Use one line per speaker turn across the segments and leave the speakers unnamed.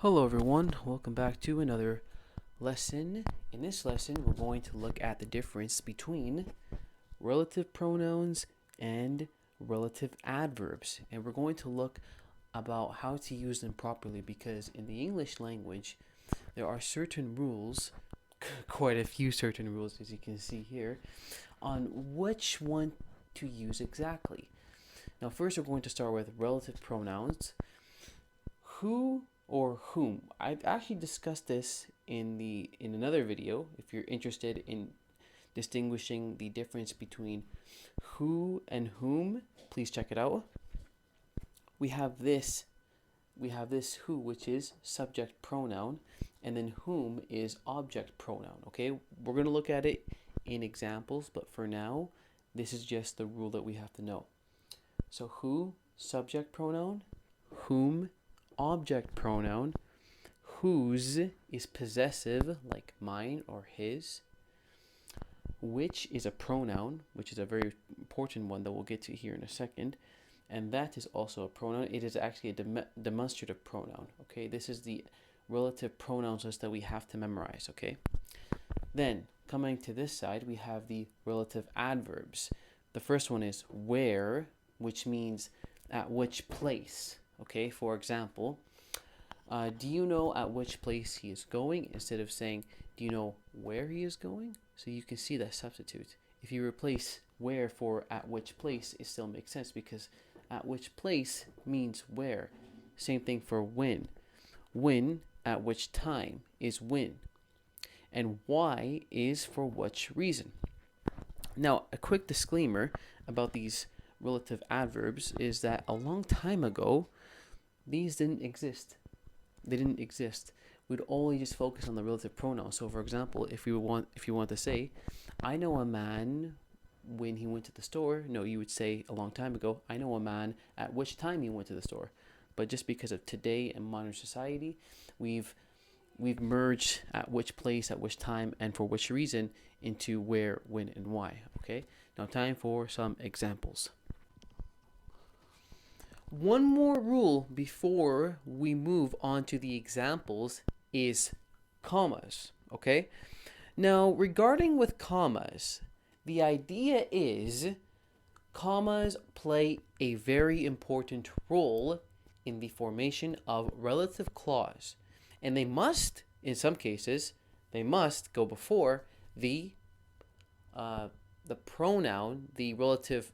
Hello everyone, welcome back to another lesson. In this lesson, we're going to look at the difference between relative pronouns and relative adverbs. And we're going to look about how to use them properly because in the English language, there are certain rules, quite a few certain rules as you can see here, on which one to use exactly. Now first we're going to start with relative pronouns. Who or whom. I've actually discussed this in another video. If you're interested in distinguishing the difference between who and whom, please check it out. We have this who, which is subject pronoun, and then whom is object pronoun. Okay, we're going to look at it in examples, but for now, this is just the rule that we have to know. So who, subject pronoun, whom, object pronoun, whose is possessive like mine or his, which is a pronoun, which is a very important one that we'll get to here in a second, and that is also a pronoun. It is actually a demonstrative pronoun. Okay, this is the relative pronouns list that we have to memorize. Okay, then coming to this side we have the relative adverbs. The first one is where, which means at which place. Okay, for example, do you know at which place he is going? Instead of saying, do you know where he is going? So you can see that substitute. If you replace where for at which place, it still makes sense because at which place means where. Same thing for when. When at which time is when. And why is for which reason. Now, a quick disclaimer about these relative adverbs is that a long time ago, these didn't exist. They didn't exist. We'd only just focus on the relative pronouns. So, for example, if you want to say, I know a man when he went to the store. No, you would say a long time ago, I know a man at which time he went to the store. But just because of today and modern society, we've merged at which place, at which time, and for which reason into where, when, and why. Okay. Now, time for some examples. One more rule before we move on to the examples is commas, okay? Now, regarding with commas, the idea is commas play a very important role in the formation of relative clause. And they must, in some cases, they must go before the pronoun, the relative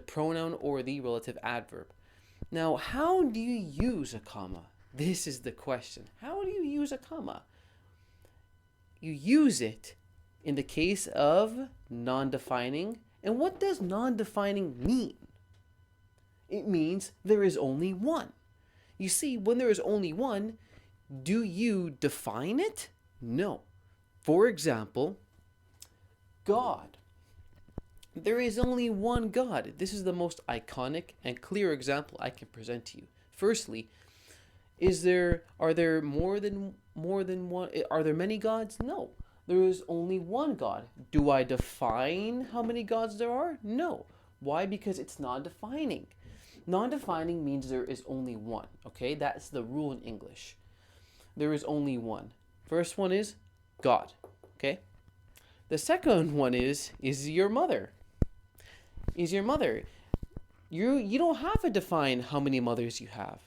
pronoun or the relative adverb. Now, how do you use a comma? This is the question. How do you use a comma? You use it in the case of non-defining. And what does non-defining mean? It means there is only one. You see, when there is only one, do you define it? No. For example, God. There is only one God. This is the most iconic and clear example I can present to you. Firstly, are there more than one? Are there many gods? No. There is only one God. Do I define how many gods there are? No. Why? Because it's non-defining. Non-defining means there is only one. Okay, that's the rule in English. There is only one. First one is God. Okay. The second one is your mother. Is your mother. You don't have to define how many mothers you have.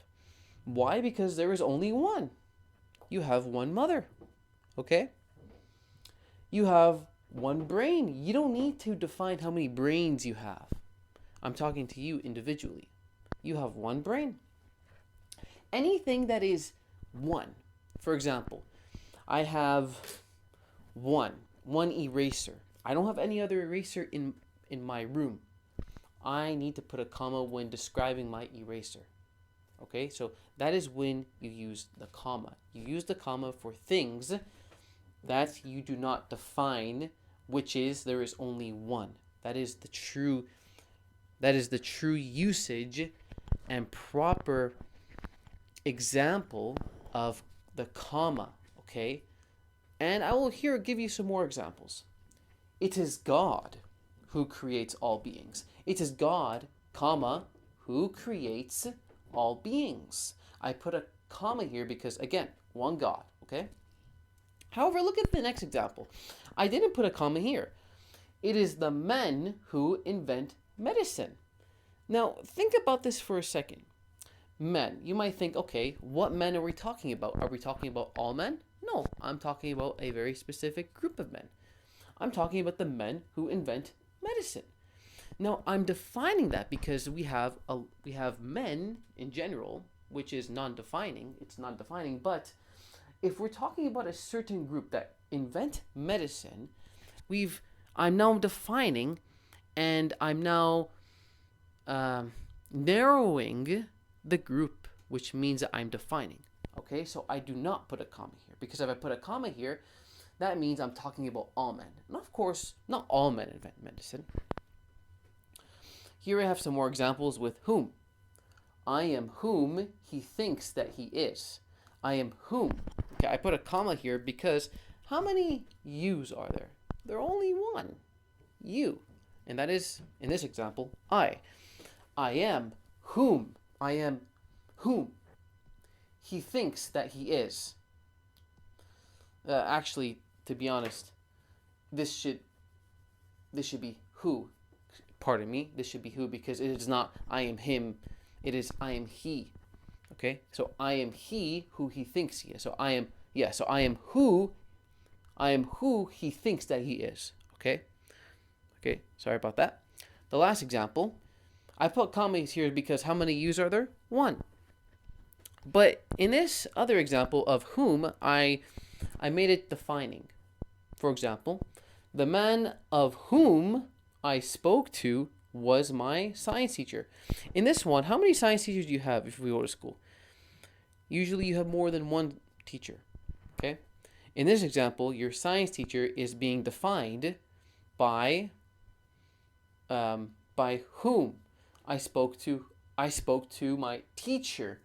Why? Because there is only one. You have one mother. Okay? You have one brain. You don't need to define how many brains you have. I'm talking to you individually. You have one brain. Anything that is one. For example, I have one eraser. I don't have any other eraser in my room. I need to put a comma when describing my eraser. Okay, so that is when you use the comma. You use the comma for things that you do not define, which is there is only one. That is the true usage and proper example of the comma. Okay, and I will here give you some more examples. It is God who creates all beings. It is God, comma, who creates all beings. I put a comma here because, again, one God, okay? However, look at the next example. I didn't put a comma here. It is the men who invent medicine. Now, think about this for a second. Men. You might think, okay, what men are we talking about? Are we talking about all men? No, I'm talking about a very specific group of men. I'm talking about the men who invent medicine. Now, I'm defining that because we have men in general, which is non-defining. It's non-defining, but if we're talking about a certain group that invent medicine, I'm now defining, and I'm now narrowing the group, which means that I'm defining. Okay, so I do not put a comma here, because if I put a comma here, that means I'm talking about all men. And of course, not all men invent medicine. Here I have some more examples with whom. I am whom he thinks that he is. I am whom. Okay, I put a comma here because how many yous are there? There are only one. You. And that is, in this example, I. I am whom. I am whom he thinks that he is. Actually, to be honest, this should be who. Pardon me. This should be who, because it is not I am him. It is I am he. Okay? So I am he who he thinks he is. So I am who he thinks that he is. Okay? Okay, sorry about that. The last example, I put commas here because how many yous are there? One. But in this other example of whom, I made it defining. For example, the man of whom I spoke to was my science teacher. In this one, how many science teachers do you have if we go to school? Usually you have more than one teacher. Okay? In this example, your science teacher is being defined by whom I spoke to. I spoke to my teacher,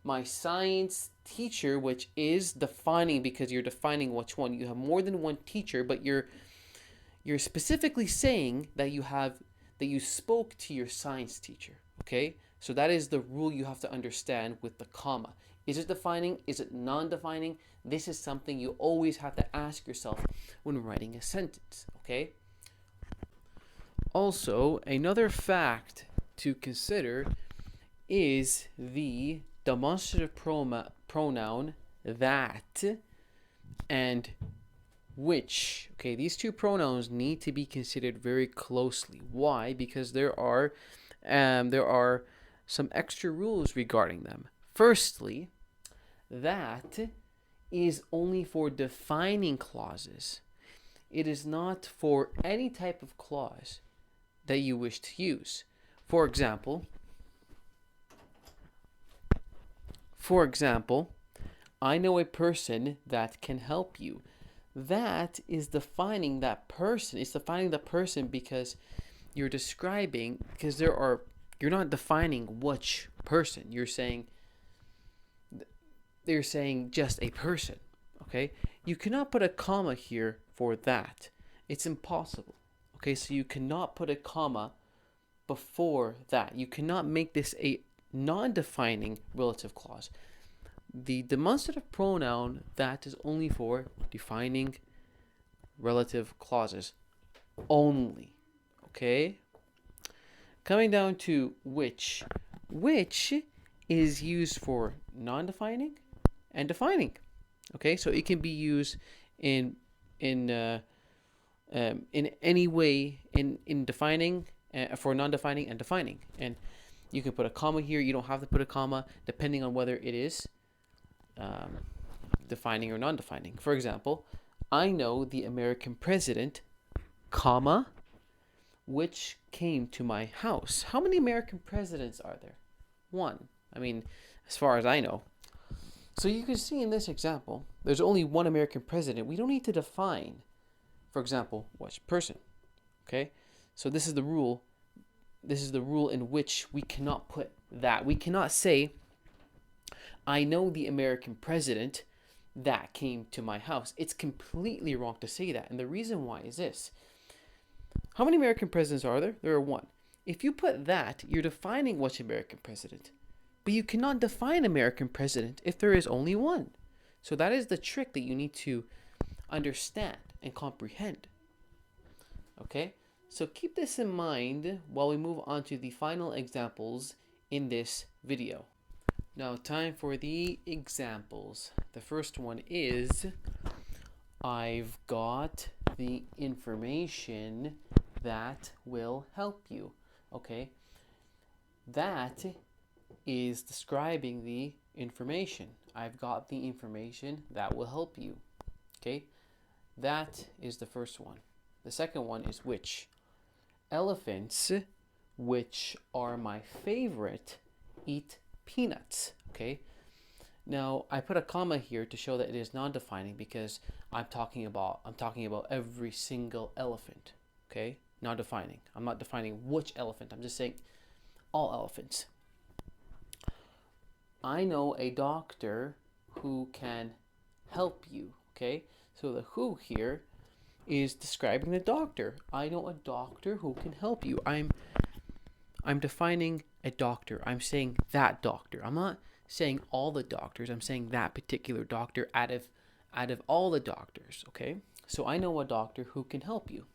my science teacher, which is defining because you're defining which one. You have more than one teacher, but you're specifically saying that you spoke to your science teacher. Okay, so that is the rule you have to understand with the comma. Is it defining? Is it non-defining? This is something you always have to ask yourself when writing a sentence. Okay. Also, another fact to consider is the demonstrative pronoun that and which. Okay, these two pronouns need to be considered very closely. Why? Because there are some extra rules regarding them. Firstly, that is only for defining clauses. It is not for any type of clause that you wish to use. For example, I know a person that can help you. That is defining that person. It's defining the person because you're describing, because you're not defining which person. You're saying just a person. Okay? You cannot put a comma here for that. It's impossible. Okay, so you cannot put a comma before that. You cannot make this a non-defining relative clause. The demonstrative pronoun that is only for defining relative clauses only. Okay? Coming down to which is used for non-defining and defining. Okay, so it can be used in any way in defining, for non-defining and defining. And you can put a comma here. You don't have to put a comma depending on whether it is defining or non-defining. For example, I know the American president, comma, which came to my house. How many American presidents are there? One. I mean, as far as I know. So you can see in this example, there's only one American president. We don't need to define, for example, which person. Okay? So this is the rule. This is the rule in which we cannot put that. We cannot say, I know the American president that came to my house. It's completely wrong to say that. And the reason why is this. How many American presidents are there? There are one. If you put that, you're defining which American president. But you cannot define American president if there is only one. So that is the trick that you need to understand and comprehend. Okay? So keep this in mind while we move on to the final examples in this video. Now, time for the examples. The first one is, I've got the information that will help you. Okay? That is describing the information. I've got the information that will help you. Okay? That is the first one. The second one is which. Elephants, which are my favorite, eat peanuts. Okay? Now, I put a comma here to show that it is non-defining because I'm talking about every single elephant. Okay? Not defining. I'm not defining which elephant. I'm just saying all elephants. I know a doctor who can help you. Okay? So the who here is describing the doctor. I know a doctor who can help you. I'm defining a doctor. I'm saying that doctor. I'm not saying all the doctors. I'm saying that particular doctor out of all the doctors. Okay? So I know a doctor who can help you.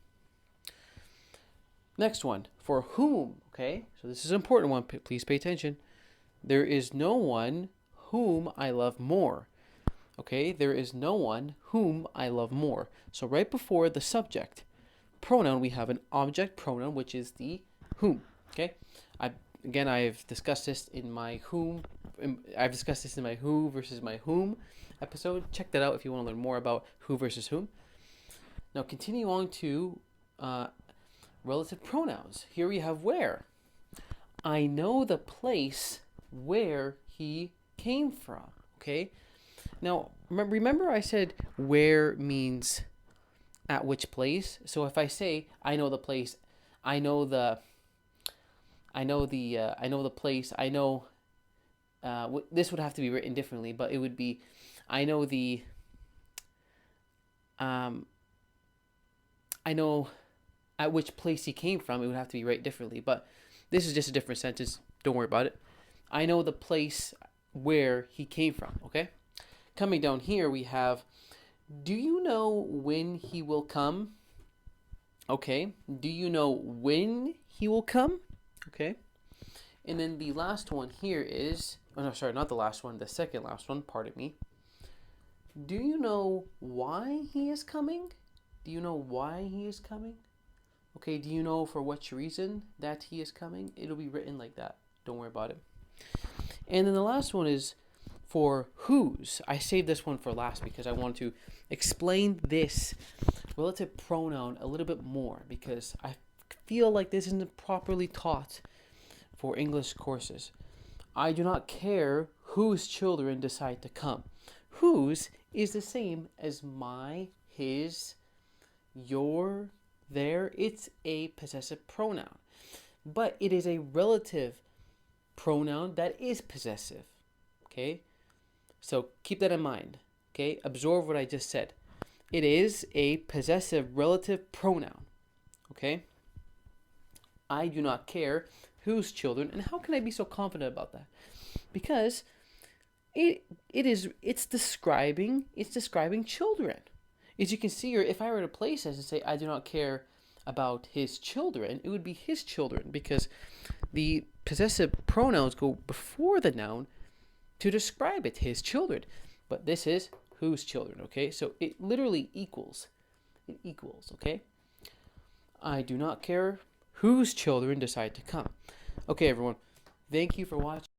Next one, for whom. Okay? So this is an important one. Please pay attention. There is no one whom I love more. Okay, there is no one whom I love more. So right before the subject pronoun, we have an object pronoun, which is the whom. Okay, I've discussed this in my whom. I've discussed this in my who versus my whom episode. Check that out if you want to learn more about who versus whom. Now continue on to relative pronouns. Here we have where. I know the place where he came from. Okay. Now, remember I said where means at which place. So if I say I know the place, I know the place, this would have to be written differently, but it would be I know at which place he came from. It would have to be written differently, but this is just a different sentence. Don't worry about it. I know the place where he came from. Okay. Coming down here, we have, do you know when he will come? Okay. Do you know when he will come? Okay. And then the last one here is, oh no, sorry, not the last one, the second last one, pardon me. Do you know why he is coming? Do you know why he is coming? Okay, do you know for which reason that he is coming? It'll be written like that. Don't worry about it. And then the last one is for whose. I saved this one for last because I want to explain this relative pronoun a little bit more because I feel like this isn't properly taught for English courses. I do not care whose children decide to come. Whose is the same as my, his, your, their. It's a possessive pronoun, but it is a relative pronoun that is possessive. Okay, so keep that in mind. Okay, absorb what I just said. It is a possessive relative pronoun. Okay, I do not care whose children. And how can I be so confident about that? Because it's describing children. As you can see here, if I were to place this and say I do not care about his children, it would be his children because the possessive pronouns go before the noun to describe it, his children. But this is whose children, okay? So it literally equals. It equals, okay? I do not care whose children decide to come. Okay, everyone. Thank you for watching.